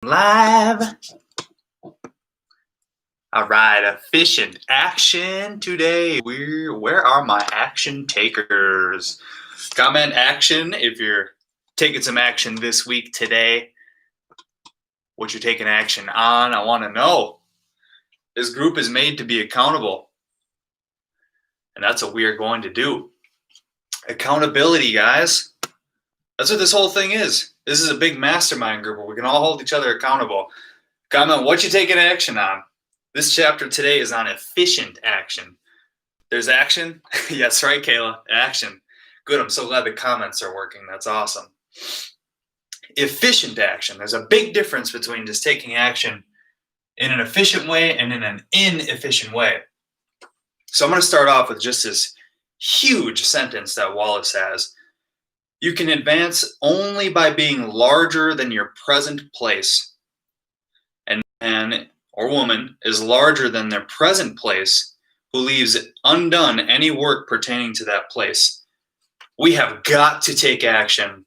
Live. All right, efficient action today. Where are my action takers? Comment action if you're taking some action this week today. What you're taking action on, I want to know. This group is made to be accountable, and that's what we are going to do. Accountability, guys. That's what this whole thing is. This is a big mastermind group where we can all hold each other accountable. Comment what you taking action on. This chapter today is on efficient action. There's action? Yes, right, Kayla. Action. Good. I'm so glad the comments are working. That's awesome. Efficient action. There's a big difference between just taking action in an efficient way and in an inefficient way. So I'm going to start off with just this huge sentence that Wallace has. You can advance only by being larger than your present place. And man or woman is larger than their present place who leaves undone any work pertaining to that place. We have got to take action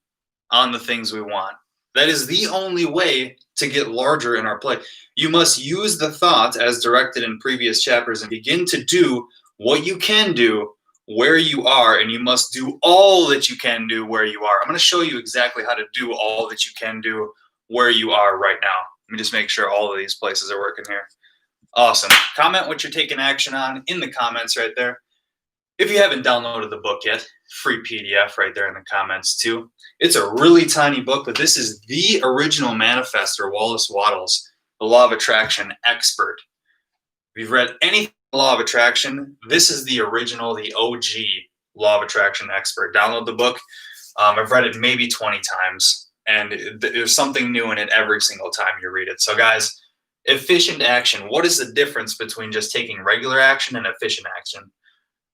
on the things we want. That is the only way to get larger in our place. You must use the thought as directed in previous chapters and begin to do what you can do where you are, and you must do all that you can do where you are. I'm going to show you exactly how to do all that you can do where you are right now. Let me just make sure all of these places are working here. Awesome. Comment what you're taking action on in the comments right there. If you haven't downloaded the book yet, free PDF right there in the comments too. It's a really tiny book, but this is the original manifestor, Wallace Wattles, the Law of Attraction expert. If you've read anything Law of Attraction, this is the original, the OG Law of Attraction expert. Download the book. I've read it maybe 20 times, and there's something new in it every single time you read it. So guys, efficient action. What is the difference between just taking regular action and efficient action?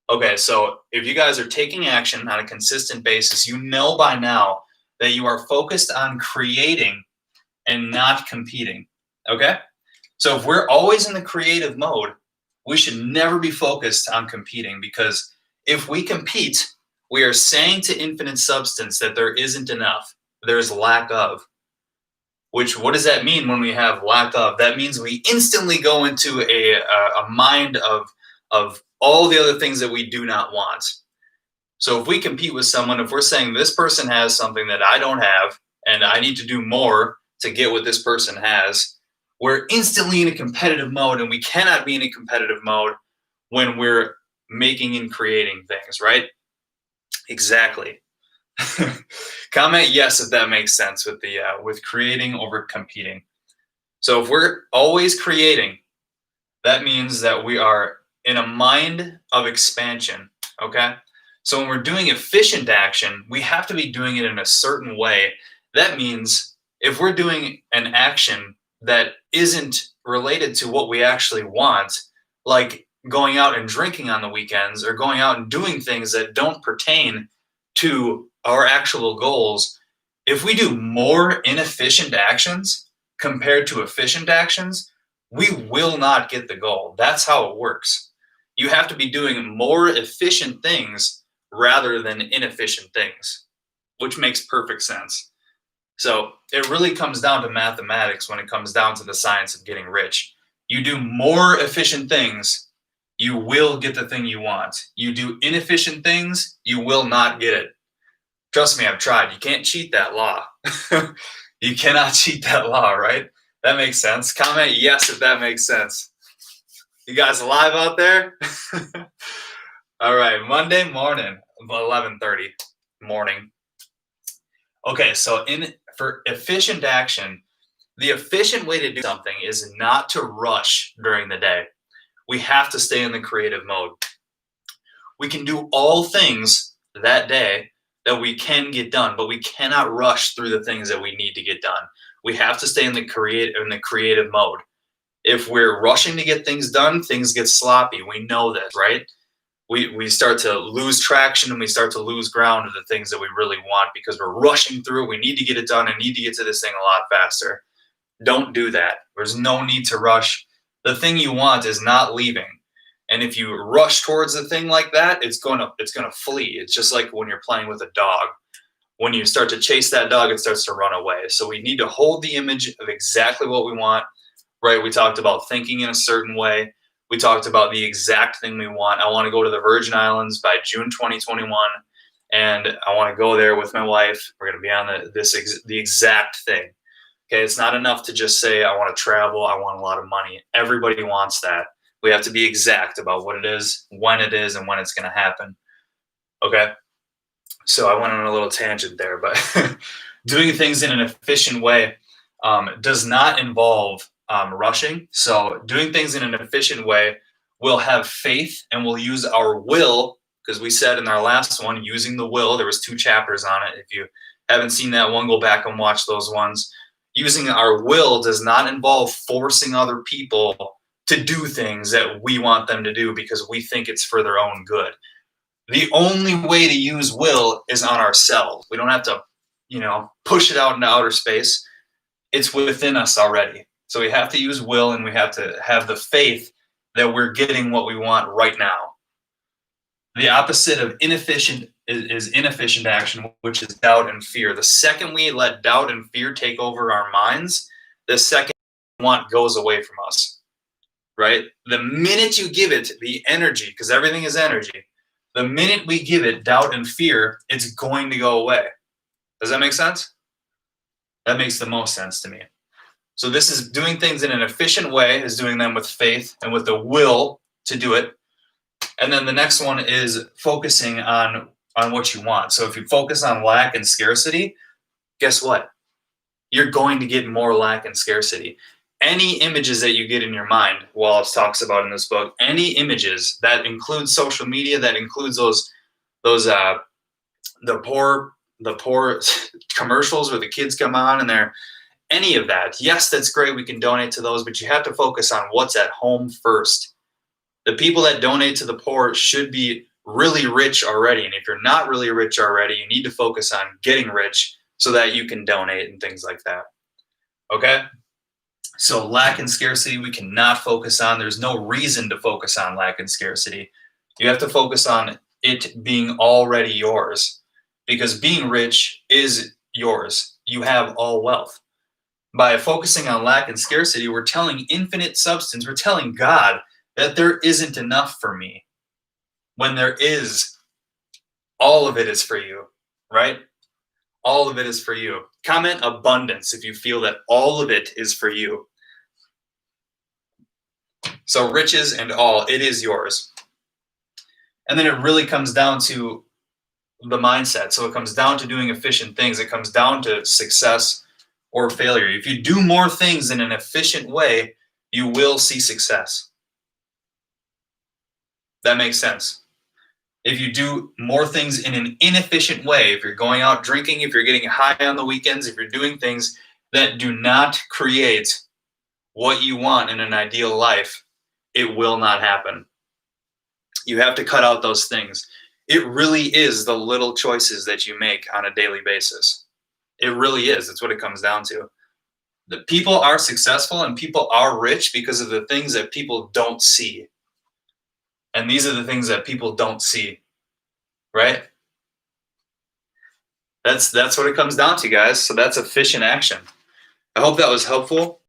Okay, so if you guys are taking action on a consistent basis, you know by now that you are focused on creating and not competing, okay? So if we're always in the creative mode, we should never be focused on competing, because if we compete, we are saying to infinite substance that there isn't enough. There's lack of. What does that mean when we have lack of? That means we instantly go into a mind of all the other things that we do not want. So if we compete with someone, if we're saying this person has something that I don't have, and I need to do more to get what this person has, we're instantly in a competitive mode, and we cannot be in a competitive mode when we're making and creating things, right? Exactly. Comment yes if that makes sense with creating over competing. So if we're always creating, that means that we are in a mind of expansion, okay? So when we're doing efficient action, we have to be doing it in a certain way. That means if we're doing an action that isn't related to what we actually want, like going out and drinking on the weekends or going out and doing things that don't pertain to our actual goals, if we do more inefficient actions compared to efficient actions, we will not get the goal. That's how it works. You have to be doing more efficient things rather than inefficient things, which makes perfect sense. So it really comes down to mathematics when it comes down to the science of getting rich. You do more efficient things, you will get the thing you want. You do inefficient things, you will not get it. Trust me, I've tried. You can't cheat that law. You cannot cheat that law, right? That makes sense. Comment yes if that makes sense. You guys alive out there? All right, Monday morning, 11:30 morning. Okay, so for efficient action, the efficient way to do something is not to rush during the day. We have to stay in the creative mode. We can do all things that day that we can get done, but we cannot rush through the things that we need to get done. We have to stay in the creative mode. If we're rushing to get things done, things get sloppy. We know this, right? We start to lose traction, and we start to lose ground of the things that we really want because we're rushing through. We need to get it done and need to get to this thing a lot faster. Don't do that. There's no need to rush. The thing you want is not leaving. And if you rush towards a thing like that, it's gonna flee. It's just like when you're playing with a dog. when you start to chase that dog, it starts to run away. So we need to hold the image of exactly what we want, right? We talked about thinking in a certain way. We talked about the exact thing we want. I want to go to the Virgin Islands by June 2021, and I want to go there with my wife. We're going to be on the exact thing. Okay, it's not enough to just say, I want to travel, I want a lot of money. Everybody wants that. We have to be exact about what it is, and when it's going to happen. Okay, so I went on a little tangent there, but doing things in an efficient way does not involve rushing. So doing things in an efficient way, we'll have faith and we'll use our will, because we said in our last one, using the will, there was 2 chapters on it. If you haven't seen that one, go back and watch those ones. Using our will does not involve forcing other people to do things that we want them to do because we think it's for their own good. The only way to use will is on ourselves. We don't have to, push it out into outer space. It's within us already. So we have to use will, and we have to have the faith that we're getting what we want right now. The opposite of inefficient is inefficient action, which is doubt and fear. The second we let doubt and fear take over our minds, the second want goes away from us, right? The minute you give it the energy, because everything is energy, the minute we give it doubt and fear, it's going to go away. Does that make sense? That makes the most sense to me. So this is doing things in an efficient way, is doing them with faith and with the will to do it. And then the next one is focusing on what you want. So if you focus on lack and scarcity, guess what? You're going to get more lack and scarcity. Any images that you get in your mind, Wallace talks about in this book, any images that include social media, that includes those the poor commercials where the kids come on and they're any of that. Yes, that's great. We can donate to those, but you have to focus on what's at home first. The people that donate to the poor should be really rich already. And if you're not really rich already, you need to focus on getting rich so that you can donate and things like that. Okay? So lack and scarcity, we cannot focus on. There's no reason to focus on lack and scarcity. You have to focus on it being already yours, because being rich is yours. You have all wealth. By focusing on lack and scarcity, we're telling infinite substance, we're telling God that there isn't enough for me, when there is. All of it is for you, right? All of it is for you. Comment abundance if you feel that all of it is for you. So riches and all, it is yours. And then it really comes down to the mindset. So it comes down to doing efficient things. It comes down to success or failure. If you do more things in an efficient way, you will see success. That makes sense. If you do more things in an inefficient way, if you're going out drinking, if you're getting high on the weekends, if you're doing things that do not create what you want in an ideal life, it will not happen. You have to cut out those things. It really is the little choices that you make on a daily basis. It really is. That's what it comes down to. The people are successful and people are rich because of the things that people don't see. And these are the things that people don't see, right? That's what it comes down to, guys. So that's efficient action. I hope that was helpful.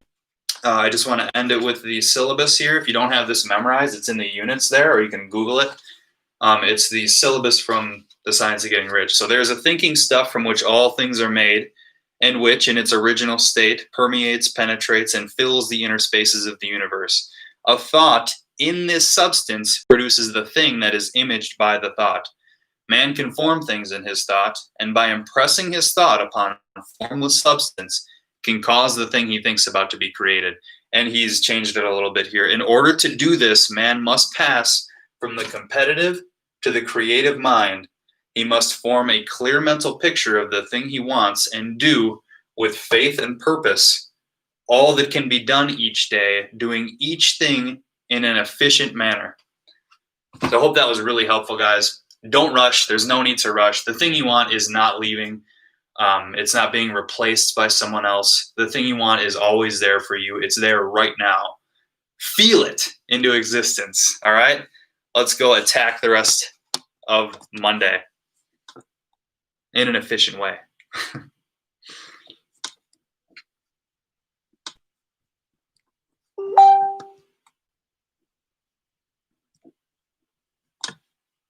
I just want to end it with the syllabus here. If you don't have this memorized, it's in the units there, or you can Google it. It's the syllabus from The Science of Getting Rich. So there's a thinking stuff from which all things are made, and which in its original state permeates, penetrates, and fills the inner spaces of the universe. A thought in this substance produces the thing that is imaged by the thought. Man can form things in his thought, and by impressing his thought upon formless substance, can cause the thing he thinks about to be created. And he's changed it a little bit here. In order to do this, man must pass from the competitive to the creative mind. He must form a clear mental picture of the thing he wants and do, with faith and purpose, all that can be done each day, doing each thing in an efficient manner. So I hope that was really helpful, guys. Don't rush. There's no need to rush. The thing you want is not leaving. It's not being replaced by someone else. The thing you want is always there for you. It's there right now. Feel it into existence. All right? Let's go attack the rest of Monday. in an efficient way.